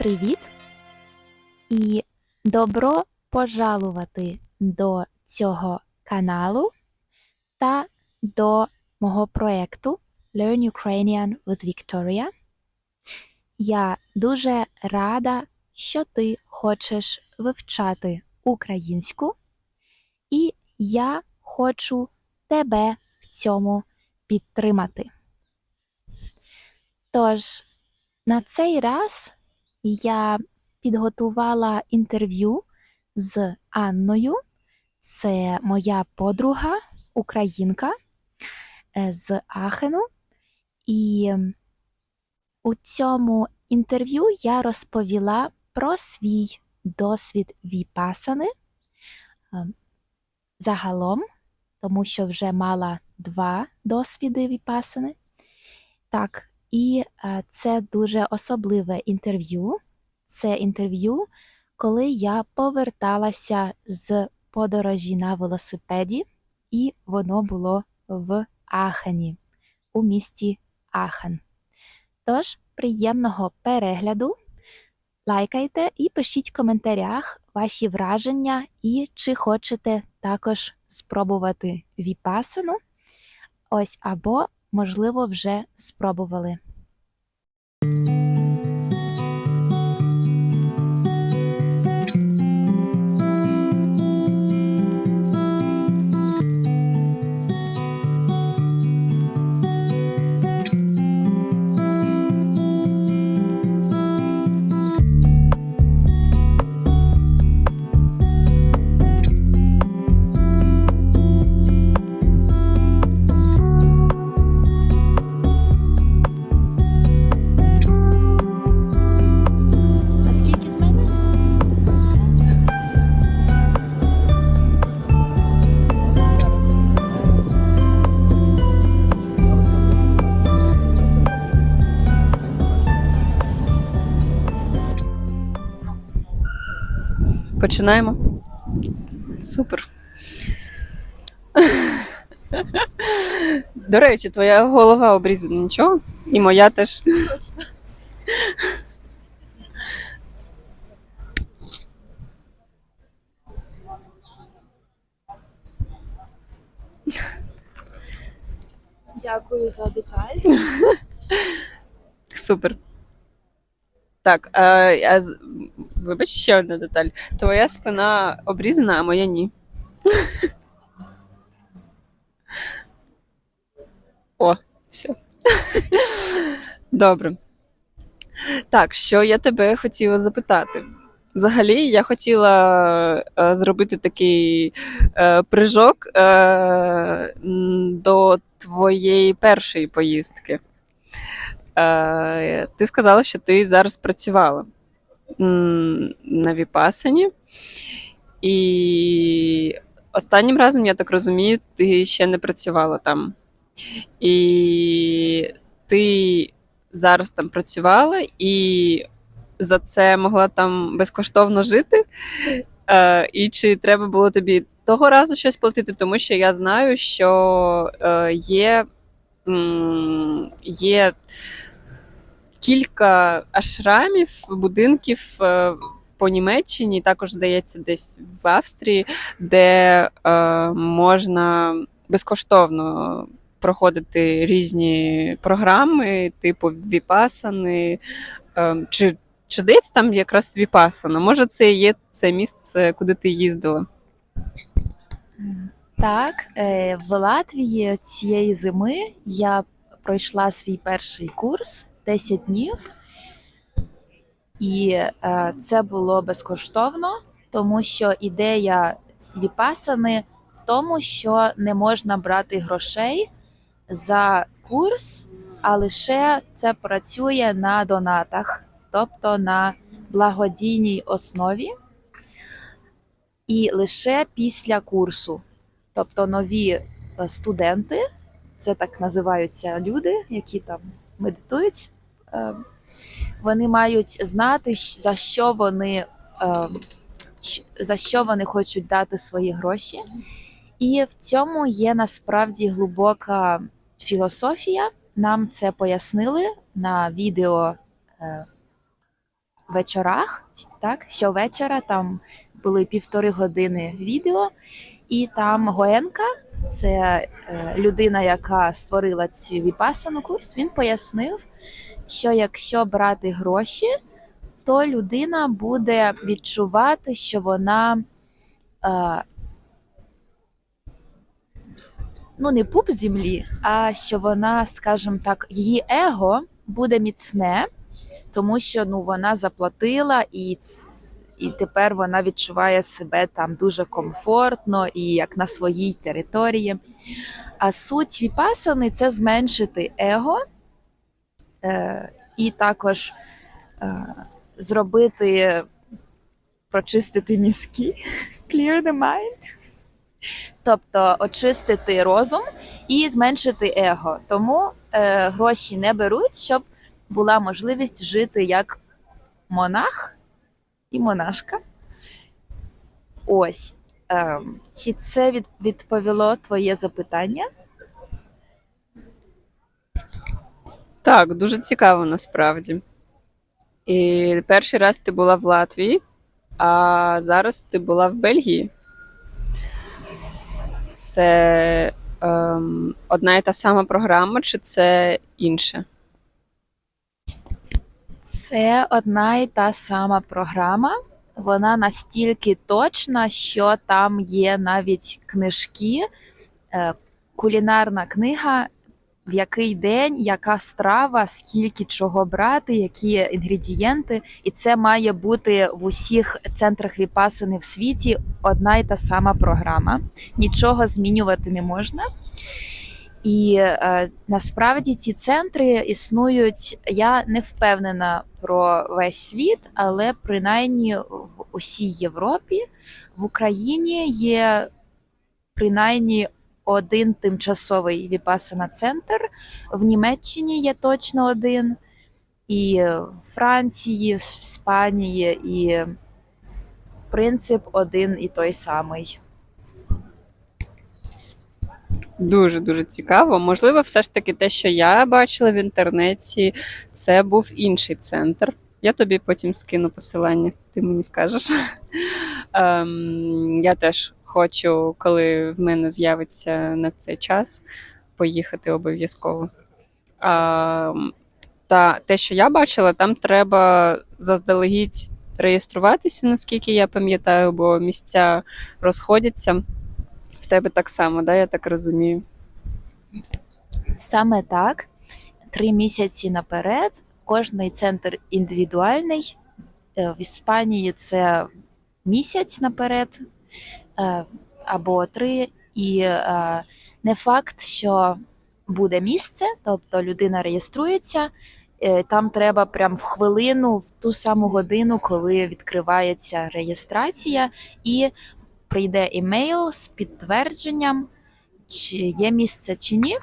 привіт! І добро пожалувати до цього каналу та до мого проєкту Learn Ukrainian with Victoria. Я дуже рада, що ти хочеш вивчати українську, і я хочу тебе в цьому підтримати. Тож, на цей раз я підготувала інтерв'ю з Анною. Це моя подруга, українка з Ахену. І у цьому інтерв'ю я розповіла про свій досвід віпасани загалом, тому що вже мала 2 досвіди віпасани. Так, і це дуже особливе інтерв'ю. Це інтерв'ю, коли я поверталася з подорожі на велосипеді, і воно було в Ахені, у місті Ахен. Тож, приємного перегляду, лайкайте і пишіть в коментарях ваші враження і чи хочете також спробувати віпасану, ось або, можливо, вже спробували. Починаємо? Супер. До речі, твоя голова обрізана, нічого? І моя теж. Точно. Дякую за деталь. Супер. Так, вибач, ще одна деталь. Твоя спина обрізана, а моя ні. О, все. Добре. Так, що я тебе хотіла запитати? Взагалі, я хотіла зробити такий прыжок до твоєї першої поїздки. Ти сказала, що ти зараз працювала на віпасані. І останнім разом, я так розумію, ти ще не працювала там. І ти зараз там працювала і за це могла там безкоштовно жити? І чи треба було тобі того разу щось платити? Тому що я знаю, що є кілька ашрамів, будинків по Німеччині, також, здається, десь в Австрії, де можна безкоштовно проходити різні програми, типу віпасани. Чи здається, там якраз віпасана? Може, це є це місце, куди ти їздила? Так, в Латвії цієї зими я пройшла свій перший курс 10 днів, і це було безкоштовно, тому що ідея віпасани в тому, що не можна брати грошей за курс, а лише це працює на донатах, тобто на благодійній основі, і лише після курсу. Тобто нові студенти, це так називаються люди, які там медитують, вони мають знати, за що вони хочуть дати свої гроші. І в цьому є насправді глибока філософія. Нам це пояснили на відео вечорах, так, щовечора там були 1,5 години відео, і там Гоенка, це людина, яка створила цю віпасану курс, він пояснив, що якщо брати гроші, то людина буде відчувати, що вона ну не пуп землі, а що вона, скажімо так, її его буде міцне, тому що ну вона заплатила і тепер вона відчуває себе там дуже комфортно і як на своїй території. А суть віпасани – це зменшити его і також зробити, прочистити мізки, clear the mind, тобто очистити розум і зменшити его. Тому гроші не беруть, щоб була можливість жити як монах і монашка. Ось. Чи це відповіло твоє запитання? Так, дуже цікаво насправді. І перший раз ти була в Латвії, а зараз ти була в Бельгії. Це одна і та сама програма, чи це інше? Це одна і та сама програма. Вона настільки точна, що там є навіть книжки, кулінарна книга, в який день, яка страва, скільки чого брати, які інгредієнти. І це має бути в усіх центрах віпасани в світі одна і та сама програма. Нічого змінювати не можна. І насправді ці центри існують, я не впевнена про весь світ, але принаймні в усій Європі, в Україні є принаймні один тимчасовий віпасана центр, в Німеччині є точно один, і в Франції, в Іспанії, і принцип один і той самий. Дуже-дуже цікаво. Можливо, все ж таки те, що я бачила в інтернеті, це був інший центр. Я тобі потім скину посилання, ти мені скажеш. Я теж хочу, коли в мене з'явиться на цей час, поїхати обов'язково. Та те, що я бачила, там треба заздалегідь реєструватися, наскільки я пам'ятаю, бо місця розходяться. В тебе так само, да, я так розумію? Саме так. 3 місяці наперед. Кожний центр індивідуальний. В Іспанії це місяць наперед або 3. І не факт, що буде місце, тобто людина реєструється, там треба прям в хвилину, в ту саму годину, коли відкривається реєстрація, і прийде імейл з підтвердженням, чи є місце чи ні.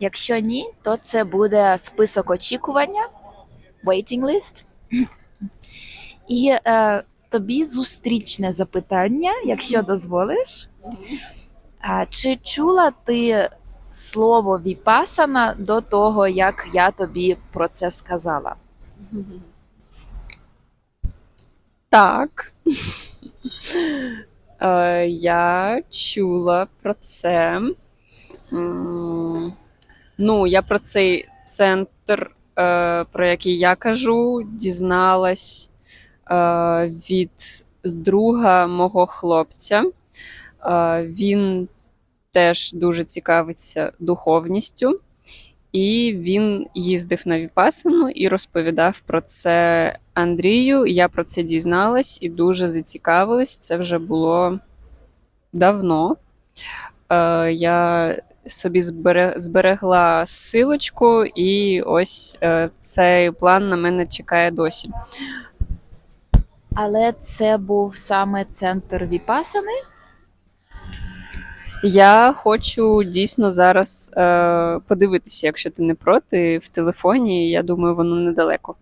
Якщо ні, то це буде список очікування, waiting list. І тобі зустрічне запитання, якщо дозволиш. Чи чула ти слово віпасана до того, як я тобі про це сказала? Так. Я чула про це. Ну, я про цей центр, про який я кажу, дізналась від друга мого хлопця. Він теж дуже цікавиться духовністю, і він їздив на віпасану і розповідав про це Андрію. Я про це дізналась і дуже зацікавилась. Це вже було давно. Я собі зберегла ссылочку, і ось цей план на мене чекає досі. Але це був саме центр віпасани? Я хочу дійсно зараз подивитися, якщо ти не проти, в телефоні. Я думаю, воно недалеко.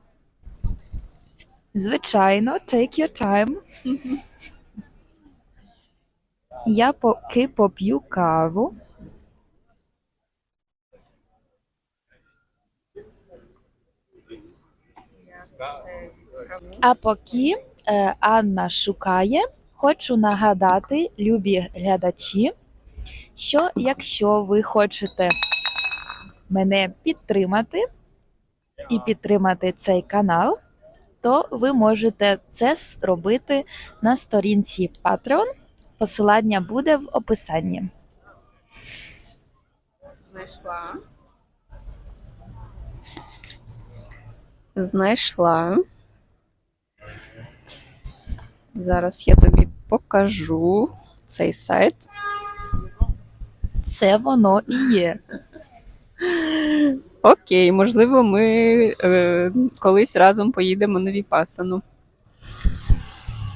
Звичайно, take your time. Я поки поп'ю каву. Я це А поки Анна шукає, хочу нагадати, любі глядачі, що якщо ви хочете мене підтримати і підтримати цей канал, то ви можете це зробити на сторінці Patreon. Посилання буде в описанні. Знайшла. Зараз я тобі покажу цей сайт. Це воно і є. Окей, можливо, ми колись разом поїдемо на Віпасану.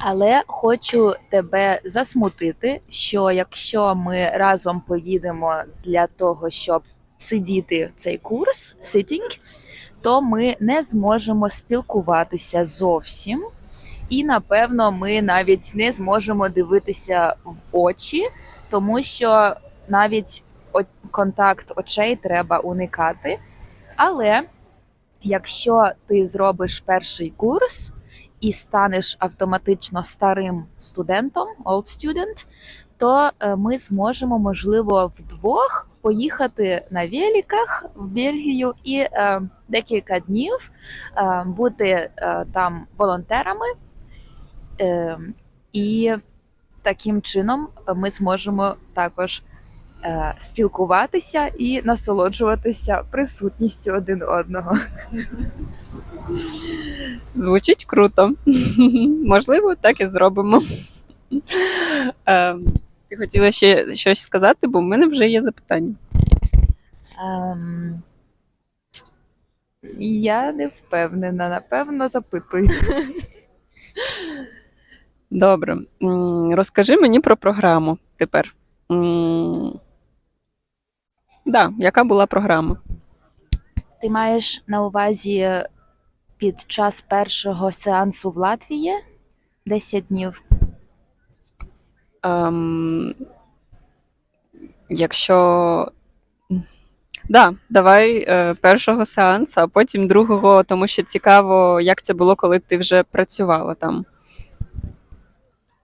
Але хочу тебе засмутити, що якщо ми разом поїдемо для того, щоб сидіти цей курс, sitting, то ми не зможемо спілкуватися зовсім. І, напевно, ми навіть не зможемо дивитися в очі, тому що навіть контакт очей треба уникати. Але якщо ти зробиш перший курс і станеш автоматично старим студентом, old student, то ми зможемо, можливо, вдвох поїхати на великах в Бельгію і декілька днів бути там волонтерами. І таким чином ми зможемо також спілкуватися і насолоджуватися присутністю один одного. Звучить круто. Можливо, так і зробимо. Ти хотіла ще щось сказати, бо в мене вже є запитання. Я не впевнена, напевно, запитуй. Добре. Розкажи мені про програму тепер. Да, яка була програма? Ти маєш на увазі під час першого сеансу в Латвії 10 днів? Якщо... Да, давай першого сеансу, а потім другого, тому що цікаво, як це було, коли ти вже працювала там.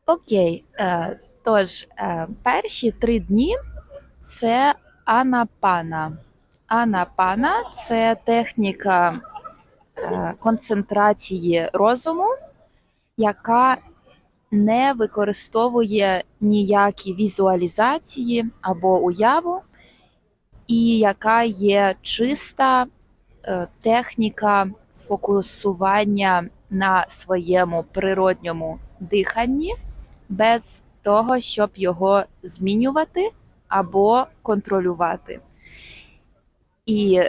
Окей. Тож, перші 3 дні – це анапана. Анапана – це техніка концентрації розуму, яка не використовує ніякі візуалізації або уяву, і яка є чиста техніка фокусування на своєму природньому диханні, без того, щоб його змінювати або контролювати. І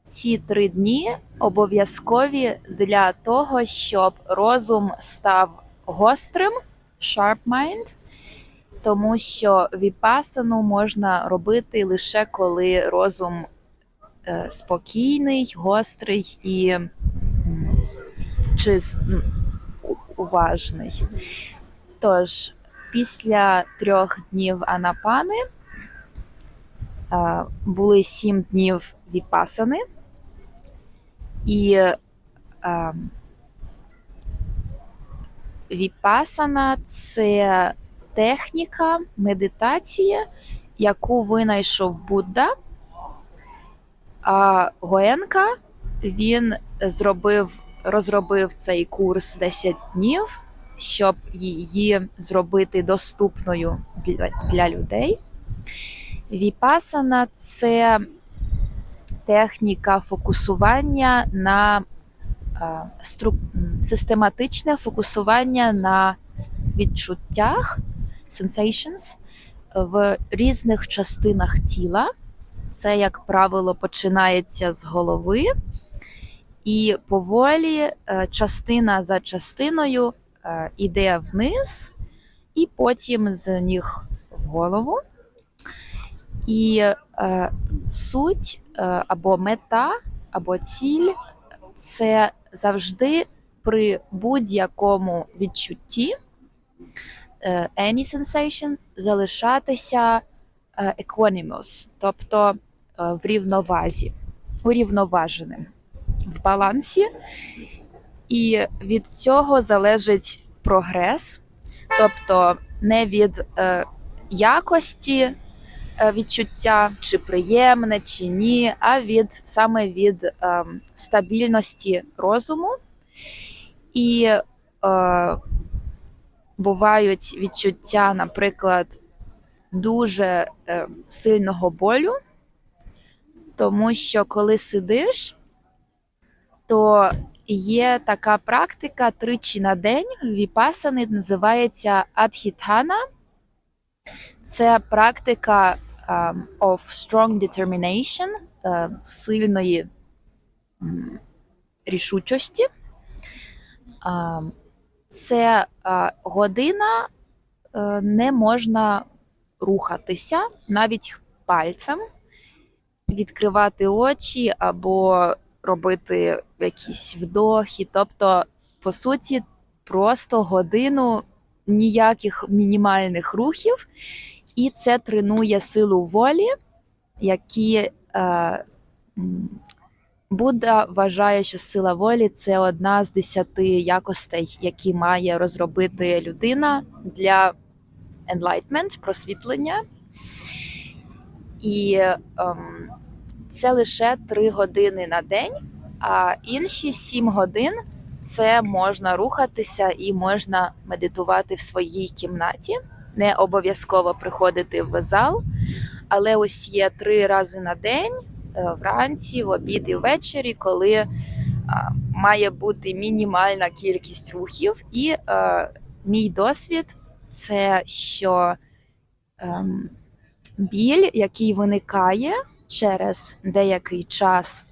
ці 3 дні обов'язкові для того, щоб розум став гострим, sharp mind, тому що віпасану можна робити лише коли розум спокійний, гострий і уважний. Тож, після 3 днів анапани були 7 днів віпасани, і віпасана – це техніка, медитація, яку винайшов Будда, а Гоенка, він розробив цей курс 10 днів, щоб її зробити доступною для людей. Віпасана – це техніка фокусування на систематичне фокусування на відчуттях, sensations, в різних частинах тіла. Це, як правило, починається з голови, і поволі, частина за частиною, іде вниз, і потім з ніг в голову. І суть або мета, або ціль – це завжди при будь-якому відчутті, any sensation, залишатися equanimous, тобто в рівновазі, урівноваженим, в балансі. І від цього залежить прогрес, тобто не від якості відчуття, чи приємне, чи ні, а саме від стабільності розуму. І бувають відчуття, наприклад, дуже сильного болю, тому що коли сидиш, то є така практика 3 на день віпасани, називається адхітана. Це практика of strong determination, сильної рішучості. Це година, не можна рухатися, навіть пальцем, відкривати очі або робити якісь вдохи. Тобто, по суті, просто годину ніяких мінімальних рухів. І це тренує силу волі, які Будда вважає, що сила волі – це одна з 10 якостей, які має розробити людина для enlightenment, просвітлення. І це лише 3 години на день, а інші 7 годин – це можна рухатися і можна медитувати в своїй кімнаті. Не обов'язково приходити в зал, але ось є 3 рази на день, вранці, в обід і ввечері, коли має бути мінімальна кількість рухів. І мій досвід – це, що біль, який виникає через деякий час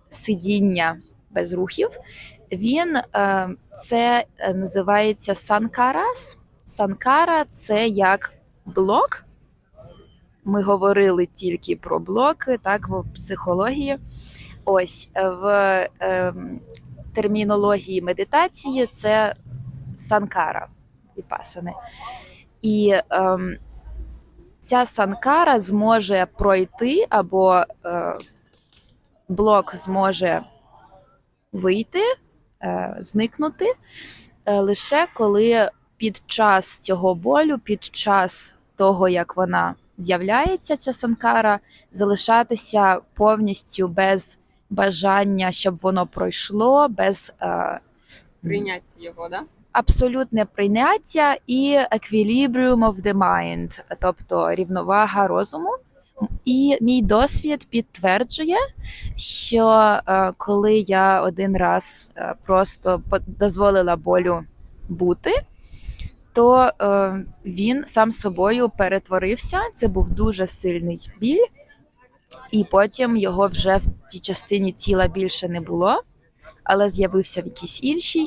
сидіння без рухів, це називається санкарас. Санкара – це як блок. Ми говорили тільки про блоки, так, в психології. Ось, в термінології медитації це санкара, віпасани. І ця санкара зможе пройти, або блок зможе вийти, зникнути, лише коли під час цього болю, під час того, як вона з'являється, ця санкара, залишатися повністю без бажання, щоб воно пройшло, без Прийняття його, да? абсолютне прийняття і equilibrium of the mind, тобто рівновага розуму. І мій досвід підтверджує, що коли я один раз просто дозволила болю бути, то він сам собою перетворився. Це був дуже сильний біль, і потім його вже в тій частині тіла більше не було, але з'явився в якійсь іншій.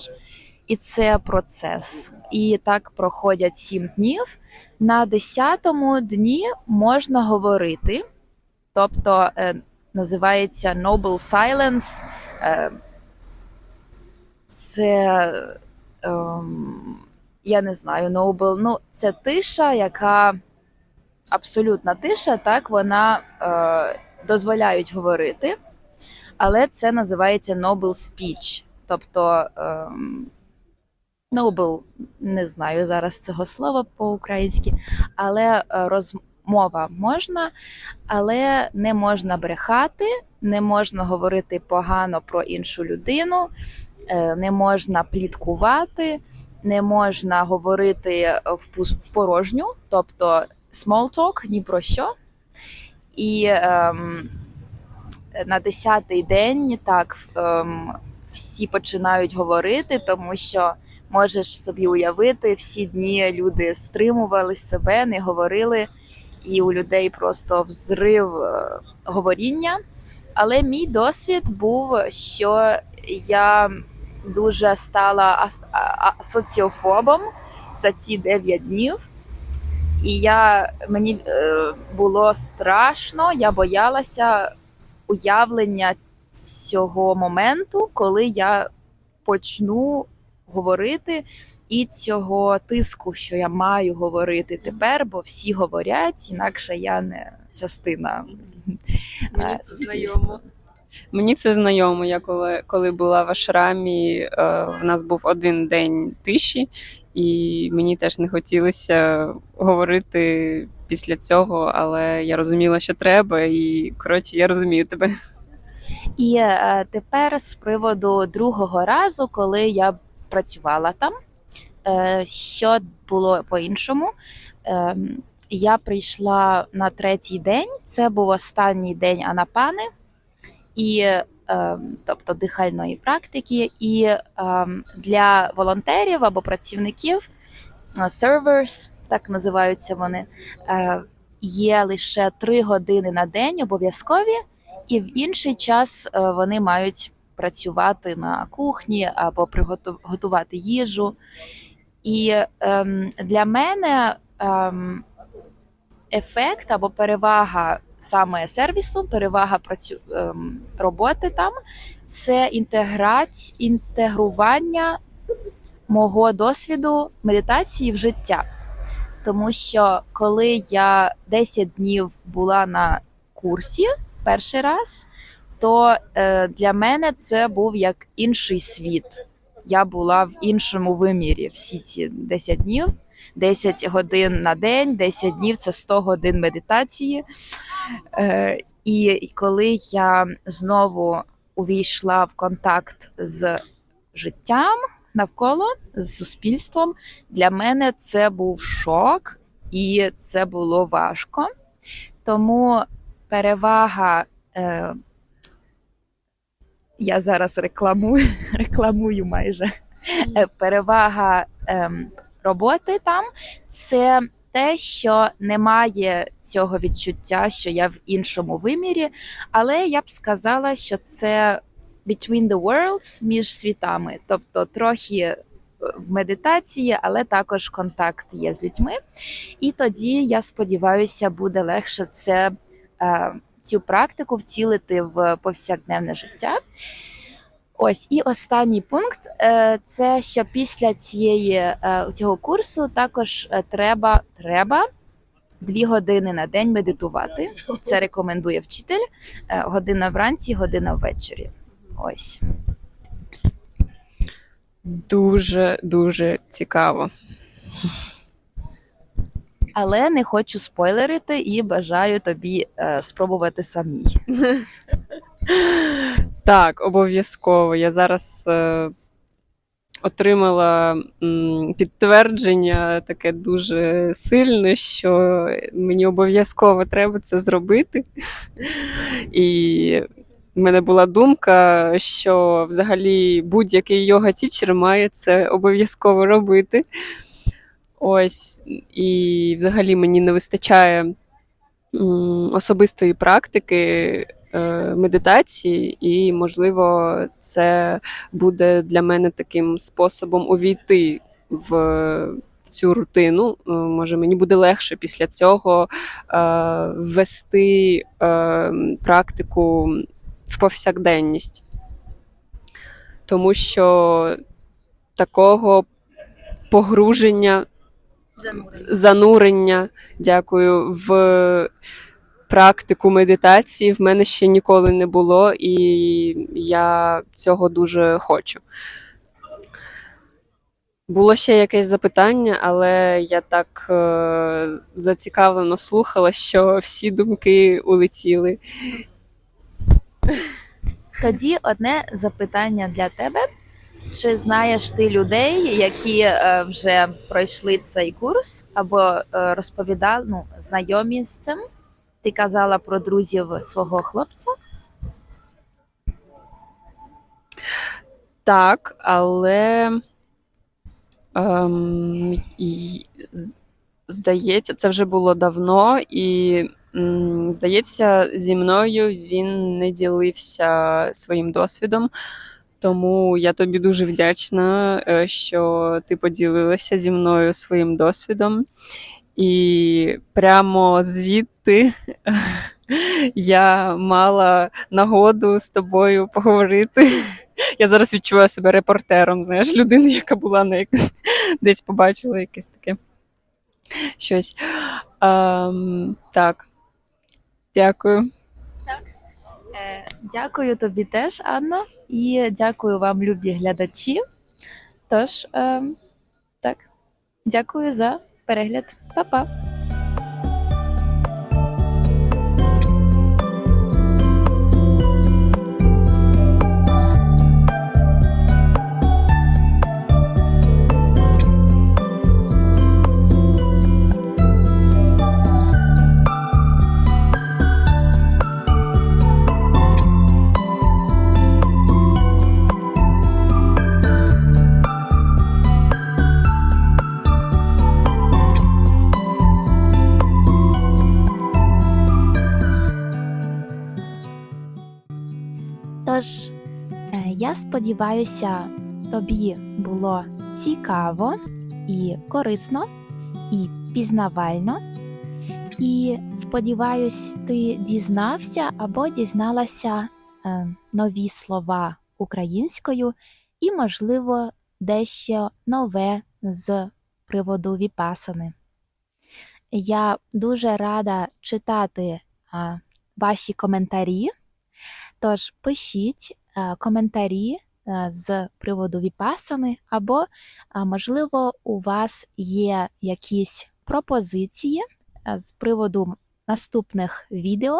І це процес. І так проходять 7 днів. На 10-му дні можна говорити, тобто називається Noble Silence. Це, я не знаю, Noble, ну це тиша, яка абсолютна тиша, так, вона дозволяють говорити, але це називається Noble Speech, тобто Noble, не знаю зараз цього слова по-українськи, але розмова можна, але не можна брехати, не можна говорити погано про іншу людину, не можна пліткувати, не можна говорити в порожню, тобто small talk, ні про що. І на 10-й день так всі починають говорити, тому що можеш собі уявити, всі дні люди стримували себе, не говорили, і у людей просто взрив говоріння. Але мій досвід був, що я дуже стала соціофобом за ці 9 днів. І мені було страшно, я боялася уявлення цього моменту, коли я почну говорити, і цього тиску, що я маю говорити тепер, бо всі говорять, інакше я не частина Мені це суспільства. знайомо. Мені це знайомо. Я коли була в Ашрамі, в нас був один день тиші, і мені теж не хотілося говорити після цього, але я розуміла, що треба, і коротше, я розумію тебе. І тепер з приводу другого разу, коли я працювала там, що було по-іншому. Я прийшла на третій день, це був останній день анапани, і, тобто дихальної практики, і для волонтерів або працівників, servers, так називаються вони, є лише 3 години на день обов'язкові, і в інший час вони мають працювати на кухні або готувати їжу. І для мене ефект або перевага саме сервісу, перевага роботи там це інтегрування мого досвіду медитації в життя. Тому що коли я 10 днів була на курсі перший раз, то для мене це був як інший світ. Я була в іншому вимірі всі ці 10 днів. 10 годин на день, 10 днів – це 100 годин медитації. І коли я знову увійшла в контакт з життям навколо, з суспільством, для мене це був шок, і це було важко. Тому перевага, я зараз рекламую майже, перевага роботи там – це те, що немає цього відчуття, що я в іншому вимірі, але я б сказала, що це between the worlds, між світами, тобто трохи в медитації, але також контакт є з людьми. І тоді, я сподіваюся, буде легше цю практику втілити в повсякденне життя. Ось, і останній пункт – це, що після цього курсу також треба 2 години на день медитувати. Це рекомендує вчитель. Година вранці, година ввечері. Ось. Дуже цікаво. Але не хочу спойлерити і бажаю тобі спробувати самій. Так, обов'язково. Я зараз отримала підтвердження таке дуже сильне, що мені обов'язково треба це зробити. І в мене була думка, що взагалі будь-який йога-тічер має це обов'язково робити. Ось, і взагалі мені не вистачає особистої практики медитації, і, можливо, це буде для мене таким способом увійти в цю рутину. Може, мені буде легше після цього ввести практику в повсякденність. Тому що такого погруження, занурення, дякую, в практику медитації в мене ще ніколи не було, і я цього дуже хочу. Було ще якесь запитання, але я так зацікавлено слухала, що всі думки улетіли. Тоді одне запитання для тебе. Чи знаєш ти людей, які вже пройшли цей курс або розповідали, знайомі з цим? Ти казала про друзів свого хлопця? Так, але здається, це вже було давно, і здається, зі мною він не ділився своїм досвідом. Тому я тобі дуже вдячна, що ти поділилася зі мною своїм досвідом. І прямо звідти я мала нагоду з тобою поговорити. Я зараз відчуваю себе репортером, знаєш, людина, яка була десь побачила якесь таке щось. Так, дякую. Дякую тобі теж, Анно, і дякую вам, любі глядачі. Тож, так, дякую за перегляд. Па-па! Тож, я сподіваюся, тобі було цікаво і корисно, і пізнавально. І сподіваюсь, ти дізнався або дізналася нові слова українською і, можливо, дещо нове з приводу віпасани. Я дуже рада читати ваші коментарі. Тож пишіть коментарі з приводу віпасани, або, можливо, у вас є якісь пропозиції з приводу наступних відео,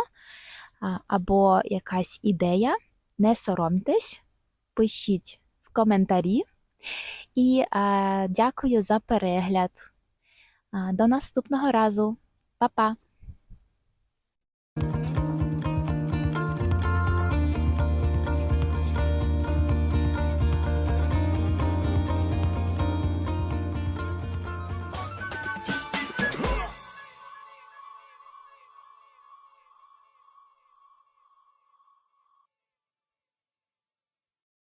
або якась ідея. Не соромтесь, пишіть в коментарі. І дякую за перегляд. До наступного разу. Па-па!